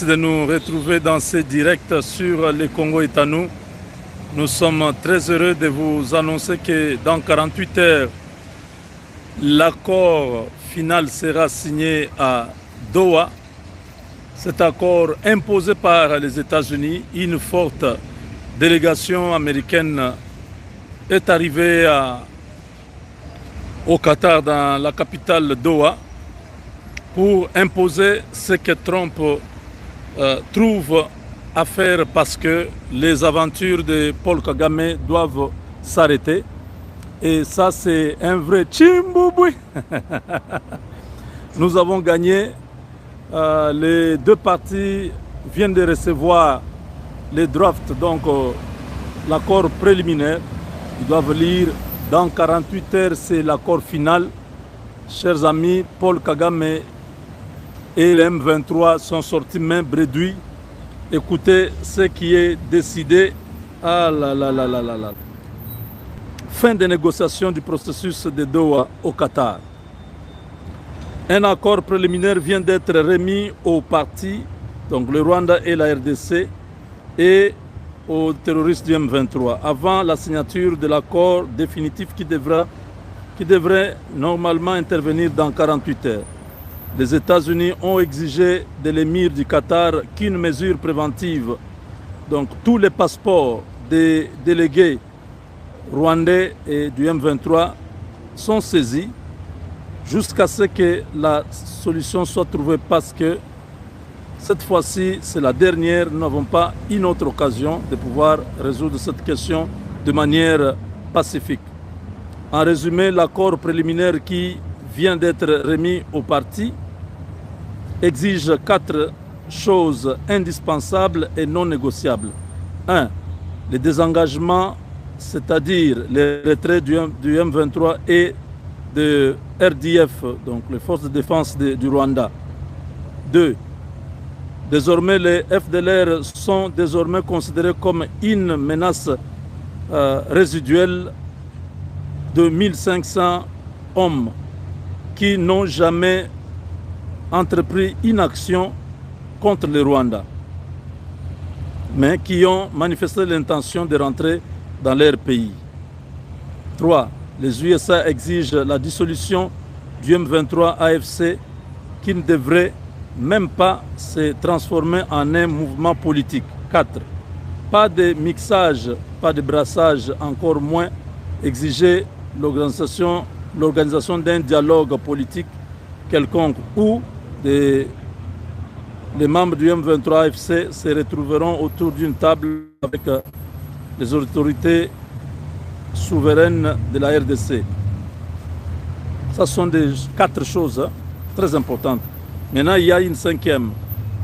De nous retrouver dans ces directs sur le Congo est à nous. Nous sommes très heureux de vous annoncer que dans 48 heures, l'accord final sera signé à Doha. Cet accord imposé par les États-Unis, une forte délégation américaine est arrivée au Qatar, dans la capitale Doha, pour imposer ce que Trump trouve à faire, parce que les aventures de Paul Kagame doivent s'arrêter. Et ça, c'est un vrai Chimbouboué. Nous avons gagné. Les deux parties viennent de recevoir les drafts, donc l'accord préliminaire. Ils doivent lire dans 48 heures, c'est l'accord final. Chers amis, Paul Kagame et les M23 sont sortis main bredouille. Écoutez ce qui est décidé. Ah là là là là là là. Fin des négociations du processus de Doha au Qatar. Un accord préliminaire vient d'être remis aux partis, donc le Rwanda et la RDC, et aux terroristes du M23, avant la signature de l'accord définitif qui devrait normalement intervenir dans 48 heures. Les États-Unis ont exigé de l'émir du Qatar qu'une mesure préventive, donc tous les passeports des délégués rwandais et du M23 sont saisis jusqu'à ce que la solution soit trouvée, parce que cette fois-ci, c'est la dernière. Nous n'avons pas une autre occasion de pouvoir résoudre cette question de manière pacifique. En résumé, l'accord préliminaire qui vient d'être remis aux partis exige 4 choses indispensables et non négociables. 1. Le désengagement, c'est-à-dire le retrait du M23 et de RDF, donc les forces de défense du Rwanda. 2. Désormais, les FDLR sont désormais considérés comme une menace résiduelle de 1500 hommes qui n'ont jamais entrepris une action contre le Rwanda, mais qui ont manifesté l'intention de rentrer dans leur pays. 3. Les USA exigent la dissolution du M23 AFC, qui ne devrait même pas se transformer en un mouvement politique. 4. Pas de mixage, pas de brassage, encore moins exiger l'organisation d'un dialogue politique quelconque où les membres du M23 AFC se retrouveront autour d'une table avec les autorités souveraines de la RDC. Ça sont des 4 choses très importantes. Maintenant, il y a une 5e.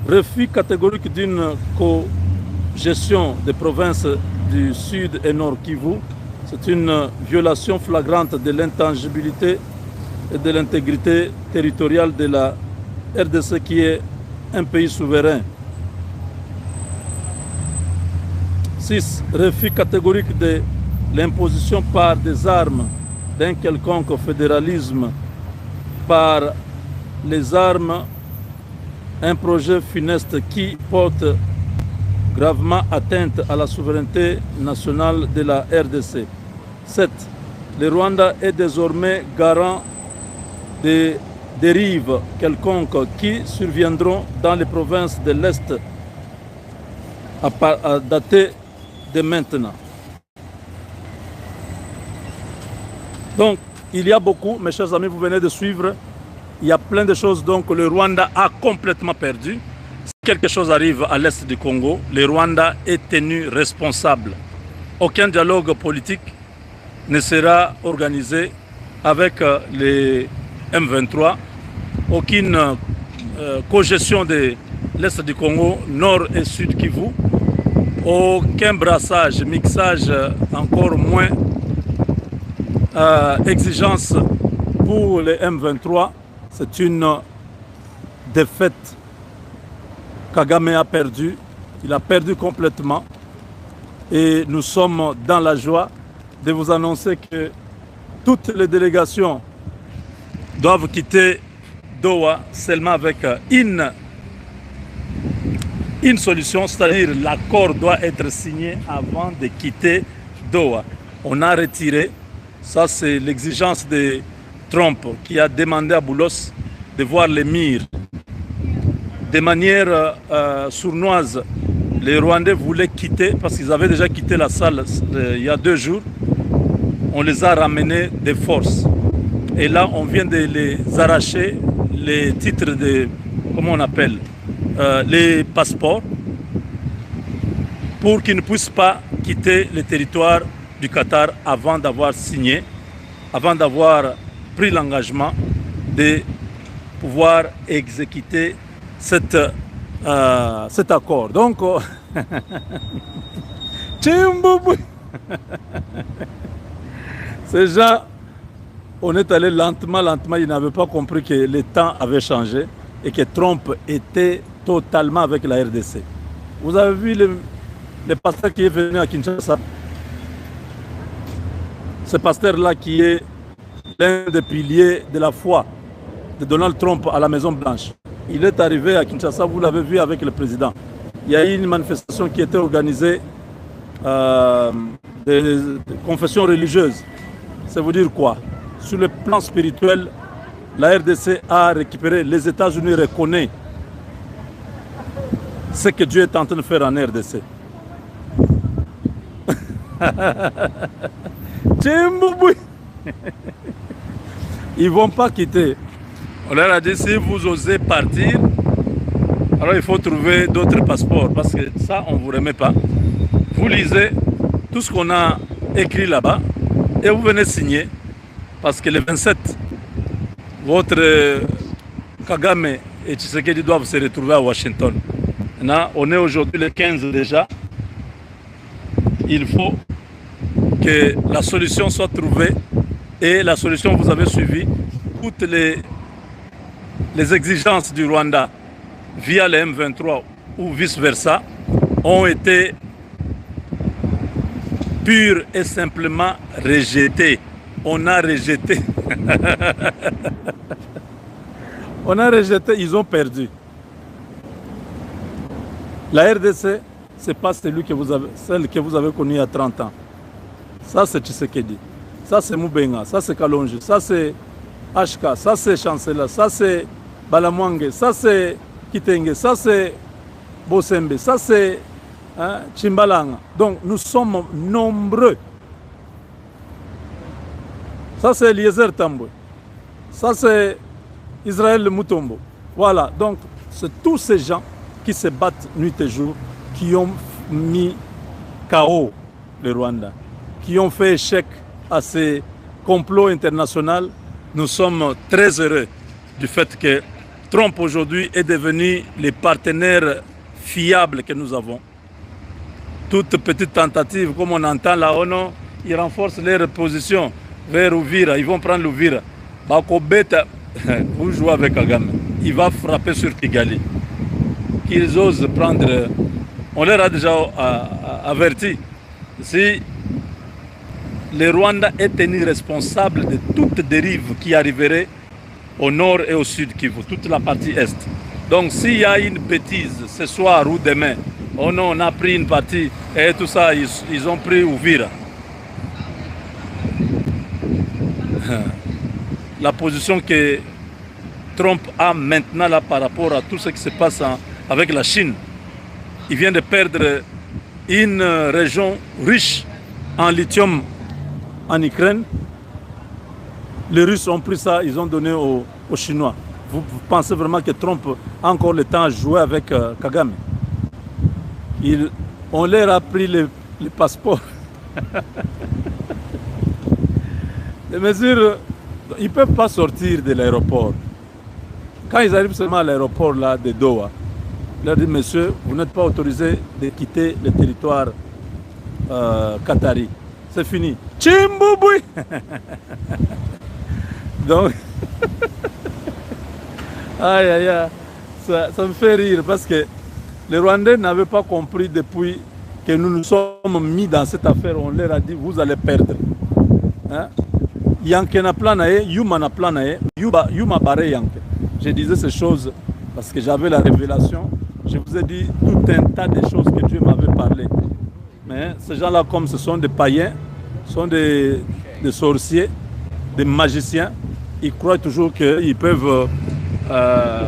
Refus catégorique d'une co-gestion des provinces du Sud et Nord Kivu. C'est une violation flagrante de l'intangibilité et de l'intégrité territoriale de la RDC, qui est un pays souverain. 6. Refus catégorique de l'imposition par des armes d'un quelconque fédéralisme par les armes, un projet funeste qui porte gravement atteinte à la souveraineté nationale de la RDC. 7. Le Rwanda est désormais garant des dérives quelconques qui surviendront dans les provinces de l'Est à dater de maintenant. Donc, il y a beaucoup, mes chers amis, vous venez de suivre, il y a plein de choses donc que le Rwanda a complètement perdu. Si quelque chose arrive à l'Est du Congo, le Rwanda est tenu responsable. Aucun dialogue politique ne sera organisé avec les M23, aucune cogestion de l'Est du Congo, Nord et Sud Kivu, aucun brassage, mixage, encore moins exigence pour les M23. C'est une défaite. Kagame a perdu, il a perdu complètement, et nous sommes dans la joie de vous annoncer que toutes les délégations doivent quitter Doha seulement avec une une solution, c'est-à-dire l'accord doit être signé avant de quitter Doha. On a retiré, ça c'est l'exigence de Trump qui a demandé à Boulos de voir les murs. De manière sournoise, les Rwandais voulaient quitter parce qu'ils avaient déjà quitté la salle il y a 2 jours. On les a ramenés de force. Et là, on vient de les arracher les titres de, comment on appelle, les passeports pour qu'ils ne puissent pas quitter le territoire du Qatar avant d'avoir signé, avant d'avoir pris l'engagement de pouvoir exécuter cet accord. Donc, ces gens, on est allé lentement, ils n'avaient pas compris que le temps avait changé et que Trump était totalement avec la RDC. Vous avez vu le pasteur qui est venu à Kinshasa? Ce pasteur-là qui est l'un des piliers de la foi de Donald Trump à la Maison Blanche. Il est arrivé à Kinshasa, vous l'avez vu avec le président. Il y a eu une manifestation qui était organisée des confessions religieuses. Ça veut dire quoi? Sur le plan spirituel, la RDC a récupéré, les États-Unis reconnaissent ce que Dieu est en train de faire en RDC. Ils ne vont pas quitter. On leur a dit, si vous osez partir, alors il faut trouver d'autres passeports, parce que ça, on ne vous remet pas. Vous lisez tout ce qu'on a écrit là-bas, et vous venez signer, parce que le 27, votre Kagame et Tshisekedi doivent se retrouver à Washington. Maintenant, on est aujourd'hui le 15 déjà. Il faut que la solution soit trouvée, et la solution, vous avez suivi toutes les exigences du Rwanda via le M23 ou vice-versa ont été pure et simplement rejetées. On a rejeté. On a rejeté, ils ont perdu. La RDC, ce n'est pas celle que vous avez connue il y a 30 ans. Ça, c'est Tshisekedi. Ça, c'est Moubenga. Ça, c'est Kalonji. Ça, c'est HK. Ça, c'est Chancela. Ça, c'est Balamwange. Ça, c'est Kitenge. Ça, c'est Bosembe. Ça, c'est Chimbalanga. Donc, nous sommes nombreux. Ça, c'est Eliezer Tambwe. Ça, c'est Israël Mutombo. Voilà. Donc, c'est tous ces gens qui se battent nuit et jour, qui ont mis KO le Rwanda, qui ont fait échec à ces complots internationaux. Nous sommes très heureux du fait que Trump aujourd'hui est devenu le partenaire fiable que nous avons. Toute petite tentative, comme on entend là, oh non, ils renforcent leur position vers Uvira, ils vont prendre l'Uvira. Bakobeta, vous jouez avec Kagame, il va frapper sur Kigali. Qu'ils osent prendre, on leur a déjà averti, si le Rwanda est tenu responsable de toute dérive qui arriverait au nord et au sud Kivu, toute la partie est. Donc s'il y a une bêtise ce soir ou demain, oh non, on a pris une partie et tout ça, ils ont pris Uvira. La position que Trump a maintenant là par rapport à tout ce qui se passe avec la Chine, il vient de perdre une région riche en lithium en Ukraine. Les Russes ont pris ça, ils ont donné aux Chinois. Vous pensez vraiment que Trump a encore le temps à jouer avec Kagame? On leur a pris les passeports. Les mesures, ils ne peuvent pas sortir de l'aéroport. Quand ils arrivent seulement à l'aéroport là, de Doha, ils leur disent, monsieur, vous n'êtes pas autorisé de quitter le territoire qatari. C'est fini. Chimbouboui. Donc, aïe aïe aïe, ça me fait rire parce que les Rwandais n'avaient pas compris depuis que nous nous sommes mis dans cette affaire. On leur a dit, vous allez perdre. Hein? Yanke na plan nae, Yuma na plan nae, Yuma bare Yanke. Je disais ces choses parce que j'avais la révélation Je vous ai dit tout un tas de choses que Dieu m'avait parlé. Mais ces gens-là, comme ce sont des païens, sont des sorciers, des magiciens, ils croient toujours qu'ils peuvent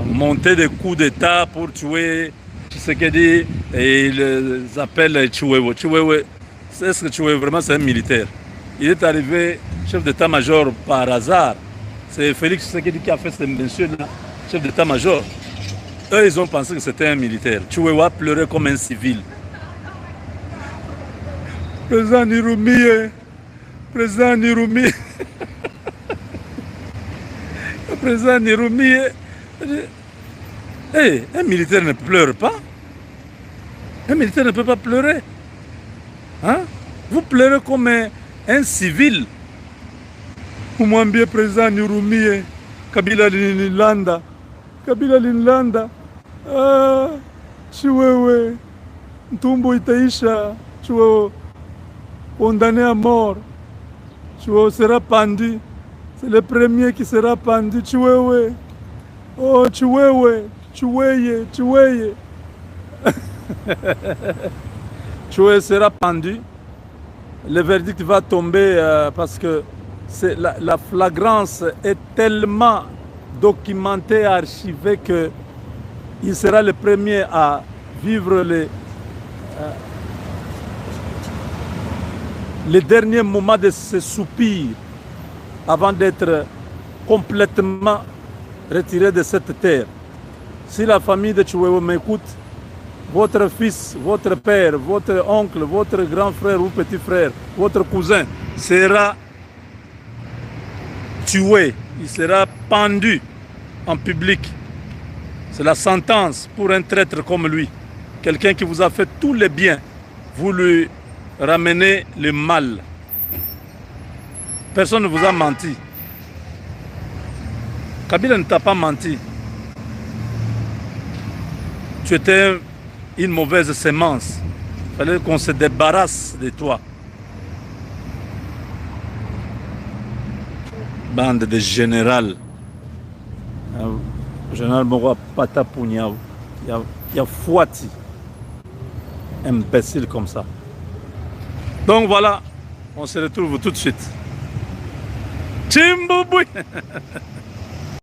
monter des coups d'État pour tuer Tshisekedi et ils les appellent Chiwewe. Chiwewe, est-ce que Chiwewe vraiment c'est un militaire? Il est arrivé chef d'état-major par hasard. C'est Félix Tshisekedi qui a fait ce monsieur-là, chef d'état-major. Eux, ils ont pensé que c'était un militaire. Chiwewe pleurait comme un civil. Président Nirumi, président Nirumi, président Nirumi. Hey, un militaire ne pleure pas. Un militaire ne peut pas pleurer. Hein? Vous pleurez comme un civil. Vous m'enviez président Nirumi, Kabila Linlanda. Kabila Linlanda. Ah, Chiwewe, Ntumbo itaisha. Chiwewe, condamné à mort. Chiwewe sera pendu. C'est le premier qui sera pendu. Chiwewe. Oh, Chiwewe. Chiweye, Chiweye. Chiweye sera pendu. Le verdict va tomber parce que la flagrance est tellement documentée, archivée qu'il sera le premier à vivre les derniers moments de ce soupir avant d'être complètement retiré de cette terre. Si la famille de Chiwewe m'écoute, votre fils, votre père, votre oncle, votre grand frère ou petit frère, votre cousin sera tué, il sera pendu en public. C'est la sentence pour un traître comme lui. Quelqu'un qui vous a fait tous les biens, vous lui ramenez le mal. Personne ne vous a menti. Kabila ne t'a pas menti. Tu étais une mauvaise sémence. Il fallait qu'on se débarrasse de toi. Bande de général. Général Moro Patapounia. Il y a Fouati. Imbécile comme ça. Donc voilà, on se retrouve tout de suite. Chimboubouy.